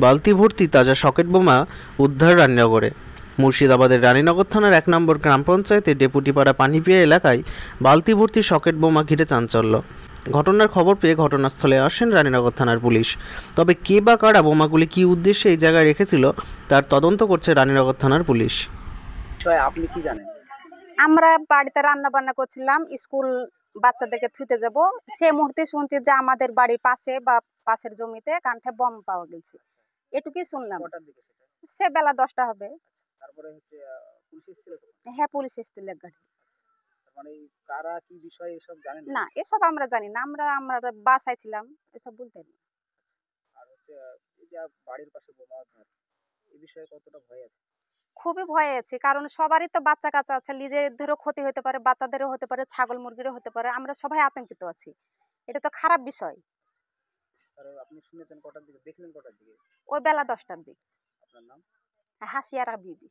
বালতি ভর্তি তাজা সকেট বোমা উদ্ধার রানীনগরে। মুর্শিদাবাদের রানীনগর থানার 1 নম্বর গ্রাম পঞ্চায়েতে ডেপুটিপাড়া পানিপিয়া এলাকায় বালতি ভর্তি সকেট বোমা ঘিরে চাঞ্চল্য। ঘটনার খবর পেয়ে ঘটনাস্থলে আসেন রানীনগর থানার পুলিশ। তবে কে বা কারা বোমাগুলি কী উদ্দেশ্যে এই জায়গায় রেখেছিল তার তদন্ত করছে রানীনগর থানার পুলিশ। আপনি কি জানেন? আমরা বাড়িতে রান্না বান্না করছিলাম, স্কুল বাচ্চাদেরকে থুইতে যাব, সেই মুহূর্তে শুনছি যে আমাদের বাড়ির পাশে বা পাশের জমিতে কান্ঠে বম পাওয়া গেছে। এটুকুই শুনলাম। কটার দিকে সেটা? সে বেলা 10টা হবে। তারপরে হচ্ছে পুলিশ এসেছিল তো? হ্যাঁ, পুলিশ এসেছিল এক গাড়ি। তার মানে কারা কি বিষয় এসব জানেন না, এসব আমরা জানি না। আমরা বাসায় ছিলাম, এসব বলতে না। আর হচ্ছে এই যে বাড়ির পাশে বোমা উদ্ধার, এই বিষয়ে কতটা ভয় আছে? খুবই ভয়ে আছি, কারণ সবারই তো বাচ্চা কাচ্চা আছে, নিজেদেরও ক্ষতি হতে পারে, বাচ্চাদেরও হতে পারে, ছাগল মুরগিরও হতে পারে। আমরা সবাই আতঙ্কিত আছি। এটা তো খারাপ বিষয়। আর আপনি শুনেছেন কটার দিকে, দেখলেন কটার দিকে? ওই বেলা 10টার দিক। আপনার নাম? হাসিয়ারা বিবি।